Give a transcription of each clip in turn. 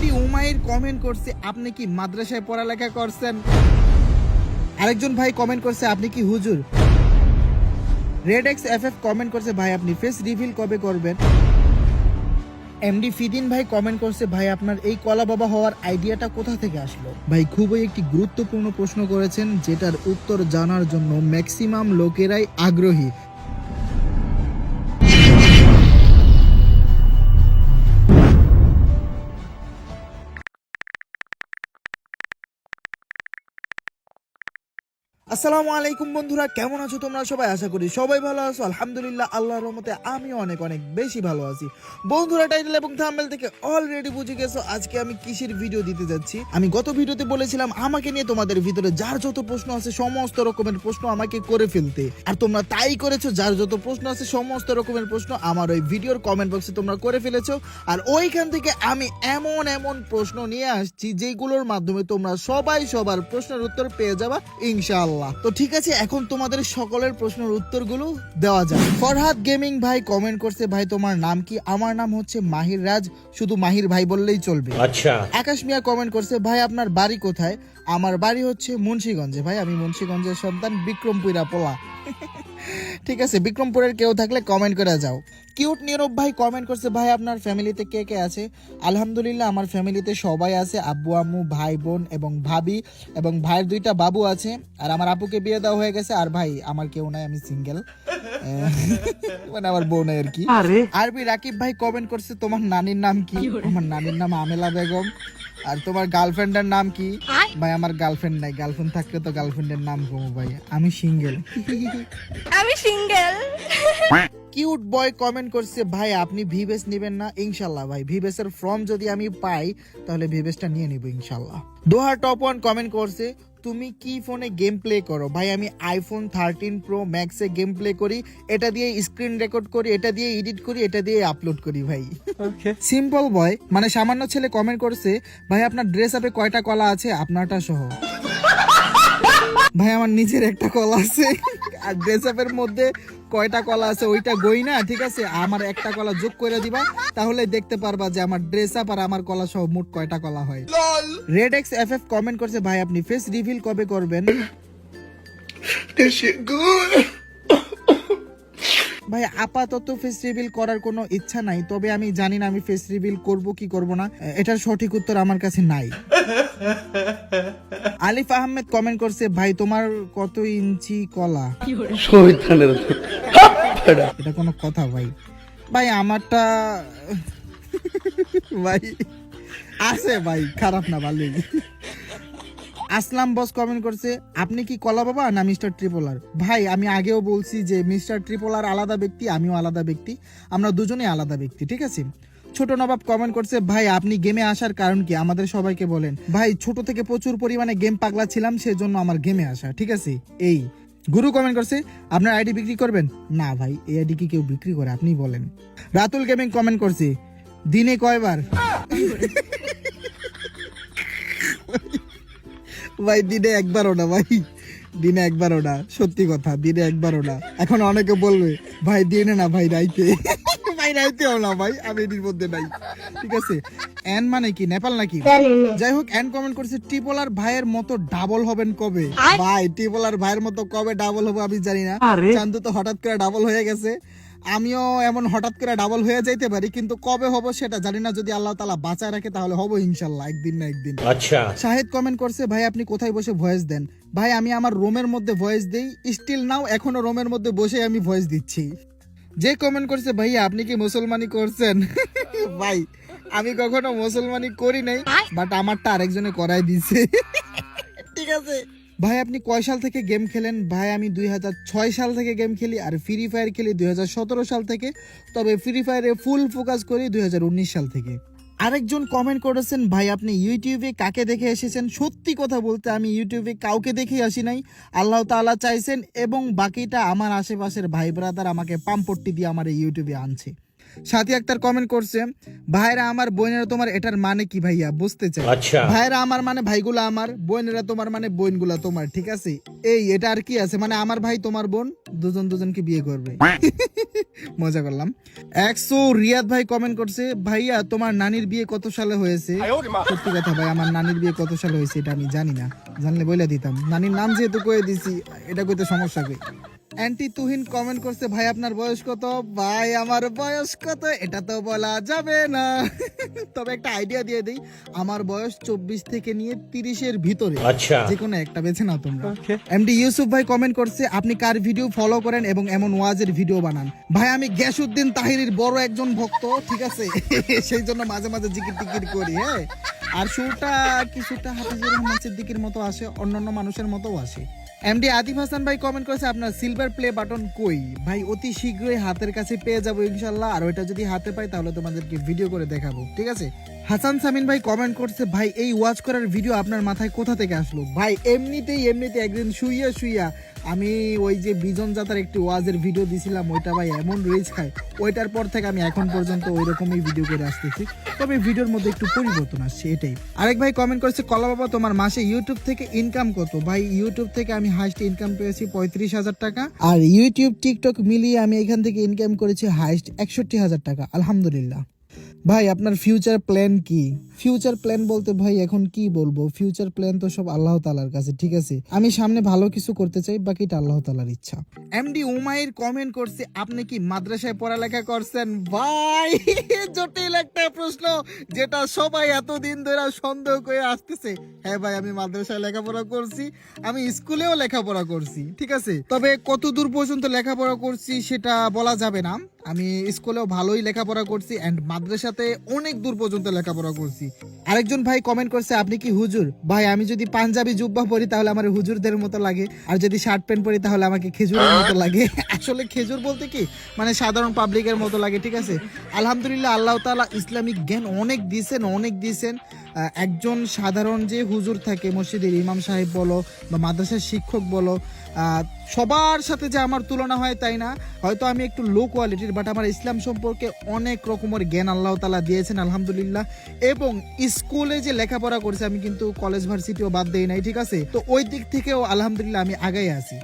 MD Umair comment করছে আপনি কি মাদ্রাসায় পড়ালেখা করছেন। আরেকজন ভাই কমেন্ট করছে আপনি কি হুজুর। রেড এক্স এফএফ কমেন্ট করছে ভাই আপনি ফেস রিভিল কবে করবেন। এমডি ফিদিন ভাই কমেন্ট করছে ভাই আপনার এই কলা বাবা হওয়ার আইডিয়াটা কোথা থেকে আসলো। ভাই খুবই একটি গুরুত্বপূর্ণ প্রশ্ন করেছেন যেটার উত্তর জানার জন্য ম্যাক্সিমাম লোকেরাই আগ্রহী। আসসালামু আলাইকুম বন্ধুরা, কেমন আছো তোমরা সবাই? আশা করি সবাই ভালো আছো। আলহামদুলিল্লাহ, আল্লাহর রহমতে আমিও অনেক অনেক বেশি ভালো আছি। বন্ধুরা টাইটেল এবং থাম্বনেল থেকে অলরেডি বুঝে গেছো আজকে আমি কিসের ভিডিও দিতে যাচ্ছি। আমি গত ভিডিওতে বলেছিলাম আমাকে নিয়ে তোমাদের ভিতরে যার যত প্রশ্ন আছে সমস্ত রকমের প্রশ্ন আমাকে করে ফেলতে, আর তোমরা তাই করেছো। যার যত প্রশ্ন আছে সমস্ত রকমের প্রশ্ন আমার ওই ভিডিওর কমেন্ট বক্সে তোমরা করে ফেলেছো, আর ওইখান থেকে আমি এমন এমন প্রশ্ন নিয়ে আসছি যেগুলোর মাধ্যমে তোমরা সবাই সবার প্রশ্নের উত্তর পেয়ে যাবা ইনশাআল্লাহ। তো ঠিক আছে, এখন তোমাদের সকলের প্রশ্নের উত্তরগুলো দেওয়া যাক। ফরহাদ গেমিং ভাই কমেন্ট করছে ভাই তোমার নাম কি। আমার নাম হচ্ছে মাহির রাজ, শুধু মাহির ভাই বললেই চলবে। আচ্ছা। আকাশ মিয়া কমেন্ট করছে ভাই আপনার বাড়ি কোথায়। আমার বাড়ি হচ্ছে মুন্সিগঞ্জে। ভাই আমি মুন্সিগঞ্জের সন্তান, বিক্রমপুরা পোলা। ঠিক আছে, বিক্রমপুরের কেউ থাকলে কমেন্ট করে যাও। কিউট নীরব ভাই কমেন্ট করছে ভাই আপনার ফ্যামিলিতে কে কে আছে। আলহামদুলিল্লাহ আমার ফ্যামিলিতে সবাই আছে, আব্বু আম্মু ভাই বোন এবং ভাবি, এবং ভাইয়ের 2টা বাবু আছে, আর আমার আপুকে বিয়ে দেওয়া হয়ে গেছে। আর ভাই আমার কেউ নাই, আমি সিঙ্গেল, মানে আমার বউ নাই আর কি। আরবি রাকিব ভাই কমেন্ট করছে তোমার নানির নাম কি। আমার নানির নাম আমেলা বেগম। আর তোমার গার্লফ্রেন্ডের নাম কি। ভাই আমার গার্লফ্রেন্ড নাই, গার্লফ্রেন্ড থাকলে তো গার্লফ্রেন্ডের নাম কমো ভাই, আমি সিঙ্গেল। কিউট বয় কমেন্ট করছে ভাই আপনি ভিভেস নেবেন না। ইনশাল্লাহ ভাই, ভিভেস এর ফর্ম যদি আমি পাই তাহলে ভিভেসটা নিয়ে নিব ইনশাল্লাহ। দোহা টপ 1 কমেন্ট করছে তুমি কি ফোনে গেম প্লে করো। ভাই আমি আইফোন 13 প্রো ম্যাক্সে গেম প্লে করি, এটা দিয়ে স্ক্রিন রেকর্ড করি, এটা দিয়ে এডিট করি, এটা দিয়ে আপলোড করি ভাই। সিম্পল বয় মানে সামান্য ছেলে কমেন্ট করছে ভাই আপনার ড্রেস আপে কয়টা কলা আছে আপনারটা সহ। ভাই আমার নিচের একটা কলা আছে, আর ড্রেস আপের মধ্যে কয়টা কলা আছে ওইটা গই না, ঠিক আছে। আমার একটা কলা যোগ করে দিবা, তাহলে দেখতে পারবা যে আমার ড্রেস আপ আর আমার কলা সহ মোট কয়টা কলা হয়। রেড এক্স এফএফ কমেন্ট করছে ভাই আপনি ফেস রিভিল কবে করবেন। ভাই আপাতত ফেস রিভিল করার কোনো ইচ্ছা নাই, তবে আমি জানি না আমি ফেস রিভিল করব কি করব না, এটার সঠিক উত্তর আমার কাছে নাই। আলিফ আহমেদ কমেন্ট করছে ভাই তোমার কত ইঞ্চি কলা। এটা কোনো কথা ভাই? ভাই আমারটা ভাই আছে ভাই, খারাপ না, ভালোই। আসলাম বস কমেন্ট করছে আপনি কি কলা বাবা না মিস্টার ট্রিপলার। ভাই আমি আগেও বলছি যে মিস্টার ট্রিপলার আলাদা ব্যক্তি, আমিও আলাদা ব্যক্তি, আমরা দুজনেই আলাদা ব্যক্তি, ঠিক আছে। ছোট নবাব কমেন্ট করছে ভাই আপনি গেমে আসার কারণ কি, আমাদের সবাইকে বলেন। ভাই ছোট থেকে প্রচুর পরিমাণে গেম পাগলা ছিলাম, সেজন্য আমার গেমে আসা, ঠিক আছে। এই গুরু কমেন্ট করছে আপনার আইডি বিক্রি করবেন। না ভাই এই আইডি কি কেউ বিক্রি করে, আপনি বলেন। রাতুল গেমিং কমেন্ট করছে দিনে কয়বার। ভাই দিনে একবারও না ভাই, দিনে একবারও না, সত্যি কথা, দিনে একবারও না। এখন অনেকে বলবে ভাই দিনে না ভাই রাইতে। ভাই রাইতেও না ভাই, আমি এটির মধ্যে নাই, ঠিক আছে। এন মানে কি নেপাল নাকি? যাই হোক, এন কমেন্ট করছে ট্রিপলার ভাইয়ের মতো ডাবল হবেন কবে। ভাই ট্রিপলার ভাইয়ের মতো কবে ডাবল হবো আমি জানি না। চান্দু তো হঠাৎ করে ডাবল হয়ে গেছে, আমিও এমন হঠাৎ করে ডাবল হয়ে যাইতে পারি, কিন্তু কবে হব সেটা জানি না। যদি আল্লাহ তাআলা বাঁচায় রাখে তাহলে হবো ইনশাল্লাহ, একদিন না একদিন। আচ্ছা। শাহিদ কমেন্ট করছে ভাই আপনি কোথায় বসে ভয়েস দেন। ভাই আমি আমার রুমের মধ্যে ভয়েস দেই, স্টিল নাও এখনো রুমের মধ্যে বসে আমি ভয়েস দিচ্ছি। যে কমেন্ট করছে ভাইয়া আপনি কি মুসলমানি করছেন। ভাই আমি কখনো মুসলমানি করি নাই, বাট আমারটা আরেকজনে করাই দিছে, ঠিক আছে। ভাই আপনি কয় সাল থেকে গেম খেলেন। ভাই আমি 2006 সাল থেকে গেম খেলি, আর ফ্রি ফায়ার খেলি 2017 সাল থেকে, তবে ফ্রি ফায়ারে ফুল ফোকাস করি 2019 সাল থেকে। আরেকজন কমেন্ট করেছেন ভাই আপনি ইউটিউবে কাকে দেখে এসেছেন। সত্যি কথা বলতে আমি ইউটিউবে কাউকে দেখে আসি নাই, আল্লাহ তাআলা চাইছেন, এবং বাকিটা আমার আশেপাশের ভাই ব্রাদার আমাকে পাম্পট্টি দিয়ে আমার এই ইউটিউবে আনছে। সাথী আক্তার কমেন্ট করছে, ভাইরা আমার বোনেরা তোমার, এটার মানে কি ভাইয়া বুঝতে চাই? ভাইরা আমার মানে ভাইগুলা আমার, বোনেরা তোমার মানে বোনগুলা তোমার, ঠিক আছে? এটা আর কি আছে, মানে আমার ভাই তোমার বোন দুজন দুজনকে বিয়ে করবে। মজা করলাম। রিয়াদ ভাই কমেন্ট করছে, ভাইয়া তোমার নানির বিয়ে কত সালে হয়েছে? সত্যি কথা ভাই, আমার নানির বিয়ে কত সালে হয়েছে এটা আমি জানি না, জানলে বলে দিতাম। নানির নাম যেহেতু কয়ে দিছি, এটা কইতে সমস্যা কই। অ্যান্টি তুহিন কমেন্ট করছে, ভাই আপনার বয়স কত? ভাই আমার বয়স কত এটা তো বলা যাবে না, তবে একটা আইডিয়া দিয়ে দিই, আমার বয়স 24 থেকে নিয়ে 30-এর ভিতরে, যে কোনো একটা বেছে নাও তোমরা। এমডি ইউসুফ ভাই কমেন্ট করছে, আপনি কার ভিডিও ফলো করেন এবং এমন ওয়াজের ভিডিও বানান? ভাই আমি গ্যাসউদ্দিন তাহিরির বড় একজন ভক্ত, ঠিক আছে? সেই জন্য মাঝে মাঝে জিকির টিকির করি। হ্যাঁ, আর সুরটা কিছুটা হাফিজুর রহমান সিদ্দিকীর মতো আসে, অন্যান্য মানুষের মতোও আসে। এমডি আতিফ হাসান ভাই কমেন্ট করেছে, আপনার সিলভার প্লে বাটন কই? ভাই অতি শীঘ্রই হাতের কাছে পেয়ে যাবো ইনশাল্লাহ, আর ওইটা যদি হাতে পাই তাহলে তোমাদেরকে ভিডিও করে দেখাবো, ঠিক আছে? হাসান সামিন ভাই কমেন্ট করছে, ভাই এই ওয়াচ করার ভিডিও আপনার মাথায় কোথা থেকে আসলো? ভাই এমনিতেই একদিন শুইয়া আমি ওই যে বিজন জাতার একটি ওয়াজের ভিডিও দিছিলাম, ওইটা ভাই এমন রিচ খায়, ওইটার পর থেকে আমি এখন পর্যন্ত ওই রকমই ভিডিও করে আসতেছি, তবে ভিডিওর মধ্যে একটু পরিবর্তন আসছে, এটাই। আরেক ভাই কমেন্ট করেছে, কলা বাবা তোমার মাসে ইউটিউব থেকে ইনকাম কত? ভাই ইউটিউব থেকে আমি হাইস্ট ইনকাম পেয়েছি 35,000 টাকা, আর ইউটিউব টিকটক মিলিয়ে আমি এখান থেকে ইনকাম করেছি হাইস্ট 61,000 টাকা, আলহামদুলিল্লাহ। ভাই আপনার ফিউচার প্ল্যান কি? ফিউচার প্ল্যান বলতে ভাই এখন কি বলবো, ফিউচার প্ল্যান তো সব আল্লাহ তাআলার কাছে, ঠিক আছে? আমি সামনে ভালো কিছু করতে চাই, বাকিটা আল্লাহ তাআলার ইচ্ছা। এমডি উমাইর কমেন্ট করছে, আপনি কি মাদ্রাসায় পড়ালেখা করছেন? ভাই জটিল একটা প্রশ্ন, যেটা সবাই এতদিন ধরে সন্দেহ করে আসতেছে। হ্যাঁ ভাই, আমি মাদ্রাসায় লেখাপড়া করছি, আমি স্কুলেও লেখাপড়া করছি, ঠিক আছে? তবে কত দূর পর্যন্ত লেখাপড়া করছি সেটা বলা যাবে না। আমি স্কুলেও ভালোই লেখাপড়া করছি এন্ড মাদ্রাসাতে অনেক দূর পর্যন্ত লেখাপড়া করছি। আরেকজন ভাই কমেন্ট করছে, আপনি কি হুজুর? ভাই আমি যদি পাঞ্জাবি জুব্বা পরি তাহলে আমার হুজুরদের মতো লাগে, আর যদি শার্ট প্যান্ট পরি তাহলে আমাকে খেজুরের মতো লাগে। আসলে খেজুর বলতে কি, মানে সাধারণ পাবলিকের মতো লাগে, ঠিক আছে? আলহামদুলিল্লাহ, আল্লাহ তাআলা ইসলামিক জ্ঞান অনেক দিয়েছেন। একজন সাধারণ যে হুজুর থাকে, মসজিদের ইমাম সাহেব বলো বা মাদ্রাসার শিক্ষক বলো, সবার সাথে যে আমার তুলনা হয় তাই না, হয়তো আমি একটু লো কোয়ালিটির, বাট আমার ইসলাম সম্পর্কে অনেক রকমের জ্ঞান আল্লাহ তাআলা দিয়েছেন আলহামদুলিল্লাহ। এবং স্কুলে যে লেখাপড়া করেছি, আমি কিন্তু কলেজ ভার্সিটিও বাদ দেই নাই, ঠিক আছে? তো ওই দিক থেকেও আলহামদুলিল্লাহ আমি আগাই আছি।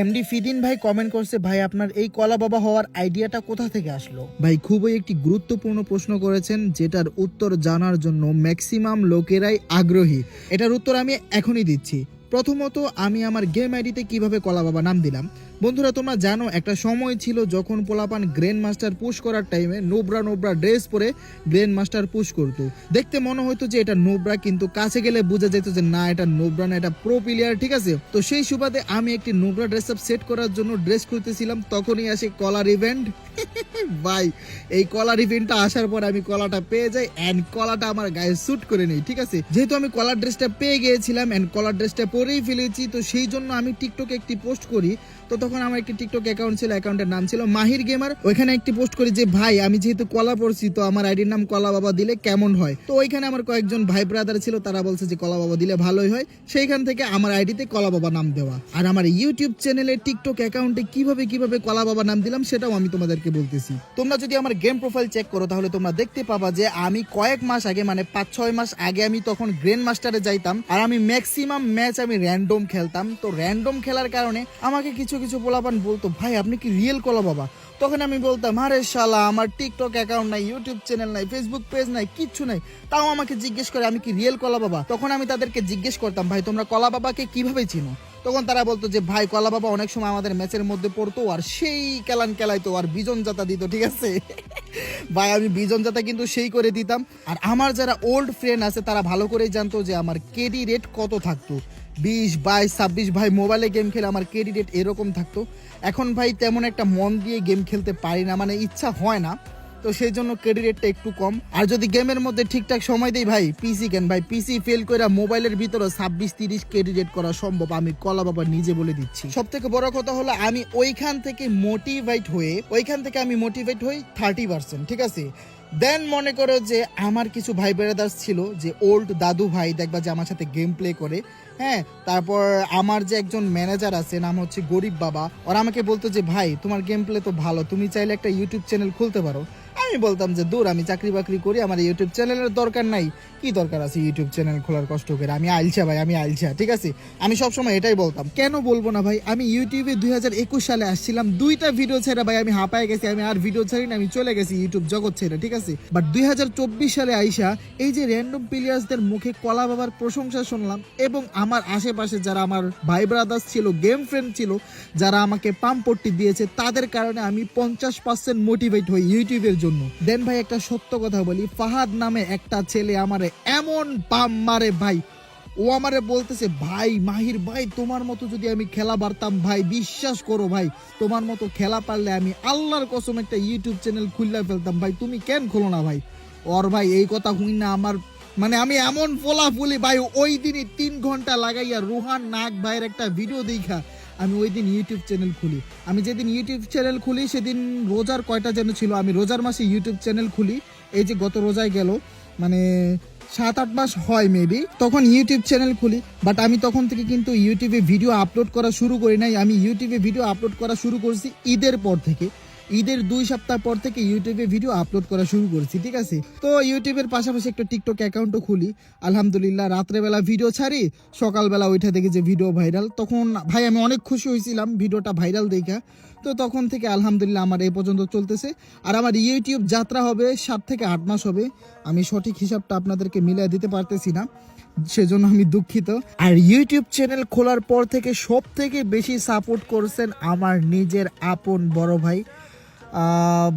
এমডি ফিদিন ভাই কমেন্ট করছে, ভাই আপনার এই কলা বাবা হওয়ার আইডিয়াটা কোথা থেকে আসলো? ভাই খুবই একটি গুরুত্বপূর্ণ প্রশ্ন করেছেন, যেটার উত্তর জানার জন্য ম্যাক্সিমাম লোকেরাই আগ্রহী। এটার উত্তর আমি এখনই দিচ্ছি। প্রথমত, আমি আমার গেম আইডিতে কিভাবে কলা বাবা নাম দিলাম। বন্ধুরা তোমরা জানো, একটা সময় ছিল যখন পোলাপান গ্র্যান্ড মাস্টার পুশ করার টাইমে নোবরা ড্রেস পরে গ্র্যান্ড মাস্টার পুশ করতো। দেখতে মনে হতো যে এটা নোবরা, কিন্তু কাছে গেলে বোঝা যেত যে না, এটা নোবরা না, এটা প্রো প্লেয়ার, ঠিক আছে? তো সেই সুবাদে আমি একটি নোবরা ড্রেস আপ সেট করার জন্য ড্রেস খুঁজতেছিলাম, তখনই আসে কলার ইভেন্ট। ভাই এই কলার ইভেন্টটা আসার পর আমি কলাটা পেয়ে যাই এন্ড কলাটা আমার গায়ে স্যুট করে নেই, ঠিক আছে? যেহেতু আমি কলার ড্রেসটা পেয়ে গিয়েছিলাম এন্ড কলার ড্রেসটা পরেই ফেলেছি, তো সেই জন্য আমি টিকটকে একটি পোস্ট করি। তো তখন আমার একটি টিকটক অ্যাকাউন্ট ছিল, অ্যাকাউন্টের নাম ছিল মাহির গেমার। ওইখানে একটি পোস্ট করি যে ভাই আমি যেহেতু কলা পড়ছি, তো আমার আইডির নাম কলা বাবা দিলে কেমন হয়? তো ওইখানে আমার কয়েকজন ভাই ব্রাদার ছিল, তারা বলছে যে কলা বাবা দিলে ভালোই হয়। সেইখান থেকে আমার আইডিতে কলা বাবা নাম দেওয়া। আর আমার ইউটিউব চ্যানেলে টিকটক অ্যাকাউন্টে কিভাবে কলা বাবা নাম দিলাম সেটাও আমি তোমাদেরকে বলতেছি। তোমরা যদি আমার গেম প্রোফাইল চেক করো তাহলে তোমরা দেখতে পাবা যে আমি কয়েক মাস আগে, মানে 5-6 মাস আগে, আমি তখন গ্র্যান্ড মাস্টারে যাইতাম, আর আমি ম্যাক্সিমাম ম্যাচ আমি র্যান্ডম খেলতাম। তো র্যান্ডম খেলার কারণে আমাকে কিছু পোলাপান বলতো, ভাই আপনি কি রিয়েল কলা বাবা? তখন আমি বলতাম, আরে শালা, আমার টিকটক অ্যাকাউন্ট নাই, ইউটিউব চ্যানেল নাই, ফেসবুক পেজ নাই, কিচ্ছু নাই, তাও আমাকে জিজ্ঞেস করে আমি কি রিয়েল কলা বাবা? তখন আমি তাদেরকে জিজ্ঞেস করতাম, ভাই তোমরা কলা বাবাকে কিভাবে চিনো? তখন তারা বলতো যে ভাই কলা বাবা অনেক সময় আমাদের ম্যাচের মধ্যে পড়তো, আর সেই খেলাইতো, আর বিজন জাতা দিত, ঠিক আছে? ভাই আমি বিজন জাতা কিন্তু সেই করে দিতাম। আর আমার যারা ওল্ড ফ্রেন্ড আছে তারা ভালো করেই জানতো যে আমার কেডি রেট কত থাকতো, 20, 22, 26। ভাই মোবাইলে গেম খেলে আমার কেডি রেট এরকম থাকতো। এখন ভাই তেমন একটা মন দিয়ে গেম খেলতে পারি না, মানে ইচ্ছা হয় না, তো সেই জন্য কেডি রেটটা একটু কম। আর যদি গেমের মধ্যে ঠিকঠাক সময় দেই, ভাই পিসি কেন, ভাই পিসি ফেল করে মোবাইলের ভিতরে 26-30 কেডি রেট করা সম্ভব, আমি কলা বাবা নিজে বলে দিচ্ছি। সব থেকে বড় কথা হলো আমি ওইখান থেকে মোটিভেট হই 30%, ঠিক আছে? দেন মনে করো যে আমার কিছু ভাই ব্রাদার্স ছিল, যে ওল্ড দাদু ভাই, দেখবা যে আমার সাথে গেম প্লে করে, হ্যাঁ, তারপর আমার যে একজন ম্যানেজার আছে, নাম হচ্ছে গরিব বাবা, ওরা আমাকে বলতো যে ভাই তোমার গেম প্লে তো ভালো, তুমি চাইলে একটা ইউটিউব চ্যানেল খুলতে পারো। আমি বলতাম যে দূর, আমি চাকরি বাকরি করি, আমার ইউটিউব চ্যানেলের দরকার নাই। কি দরকার আছে ইউটিউব চ্যানেল খোলার কষ্ট করে, আমি আইলছা ভাই, আমি আইলছা। ঠিক আছে, আমি সবসময় এটাই বলতাম। কেন বলবো না ভাই, আমি ইউটিউবে 2021 সালে আসছিলাম, 2টা ভিডিও ছেড়ে ভাই আমি হাঁপায় গেছি, আমি আর ভিডিও ছাড়ি না, আমি চলে গেছি ইউটিউব জগৎ ছেড়ে। ঠিক আছে, বাট 2024 সালে আইসা এই যে র্যান্ডম প্লেয়ার্সদের মুখে কলা বাবার প্রশংসা শুনলাম, এবং আমার আশেপাশে যারা আমার ভাই ব্রাদার্স ছিল, গেম ফ্রেন্ড ছিল, যারা আমাকে পাম্পট্টি দিয়েছে, তাদের কারণে আমি 50% মোটিভেট হই ইউটিউবের জন্য। দেন ভাই একটা সত্য কথা বলি, ফাহাদ নামে একটা ছেলে আমারে এমন পাম মারে ভাই, ও আমারে বলতেছে ভাই মাহির ভাই তোমার মতো যদি আমি খেলা পারতাম ভাই, বিশ্বাস করো ভাই, তোমার মতো খেলা পারলে আমি আল্লাহর কসম একটা ইউটিউব চ্যানেল খুললা ফেলতাম ভাই, তুমি কেন খোলো না ভাই। ওর ভাই এই কথা শুনি না আমার মানে আমি এমন ফোলাফুলি ভাই, ওই দিনই 3 ঘন্টা লাগাইয়া রোহান নাগ ভাইয়ের একটা ভিডিও দেখা আমি ওই দিন ইউটিউব চ্যানেল খুলি। আমি যেদিন ইউটিউব চ্যানেল খুলি সেদিন রোজার কয়টা যেন ছিল, আমি রোজার মাসে ইউটিউব চ্যানেল খুলি, এই যে গত রোজায় গেল, মানে 7-8 মাস হয় মেবি, তখন ইউটিউব চ্যানেল খুলি। বাট আমি তখন থেকে কিন্তু ইউটিউবে ভিডিও আপলোড করা শুরু করি নাই, আমি ইউটিউবে ভিডিও আপলোড করা শুরু করছি ঈদের পর থেকে। ঈদের 2 সপ্তাহ পর থেকে ইউটিউবে ভিডিও আপলোড করা শুরু করেছি। ঠিক আছে, তো ইউটিউবের পাশাপাশি একটা টিকটক অ্যাকাউন্টও খুলি। আলহামদুলিল্লাহ, রাত্রেবেলা ভিডিও ছাড়ি, সকালবেলা ওইটা দেখি যে ভিডিও ভাইরাল, তখন ভাই আমি অনেক খুশি হয়েছিলাম ভিডিওটা ভাইরাল দেখা। তো তখন থেকে আলহামদুলিল্লাহ আমার এই পর্যন্ত চলতেছে। আর আমার ইউটিউব যাত্রা হবে 7 থেকে 8 মাস হবে, আমি সঠিক হিসাবটা আপনাদেরকে মিলিয়ে দিতে পারতেছি না, সেজন্য আমি দুঃখিত। আর ইউটিউব চ্যানেল খোলার পর থেকে সব থেকে বেশি সাপোর্ট করছেন আমার নিজের আপন বড় ভাই।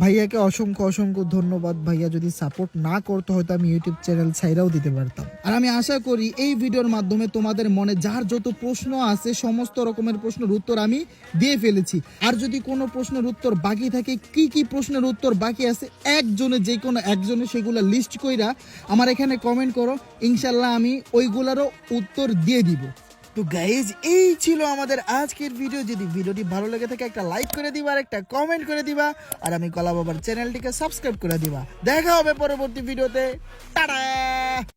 ভাইয়াকে অসংখ্য অসংখ্য ধন্যবাদ। ভাইয়া যদি সাপোর্ট না করতো হয়তো আমি ইউটিউব চ্যানেল ছাইরাও দিতে পারতাম। আর আমি আশা করি এই ভিডিওর মাধ্যমে তোমাদের মনে যার যত প্রশ্ন আছে সমস্ত রকমের প্রশ্নের উত্তর আমি দিয়ে ফেলেছি। আর যদি কোনো প্রশ্নের উত্তর বাকি থাকে, কি কি প্রশ্নের উত্তর বাকি আছে, যে কোনো একজনে সেগুলো লিস্ট কইরা আমার এখানে কমেন্ট করো, ইনশাল্লাহ আমি ওইগুলারও উত্তর দিয়ে দিব। তো গাইজ এই ছিল আমাদের আজকের ভিডিও। যদি ভিডিওটি ভালো লেগে থাকে একটা লাইক করে দিবা, আর একটা কমেন্ট করে দিবা, আর আমি কলা বাবার চ্যানেলটিকে সাবস্ক্রাইব করে দিবা। দেখা হবে পরবর্তী ভিডিওতে। টাটা।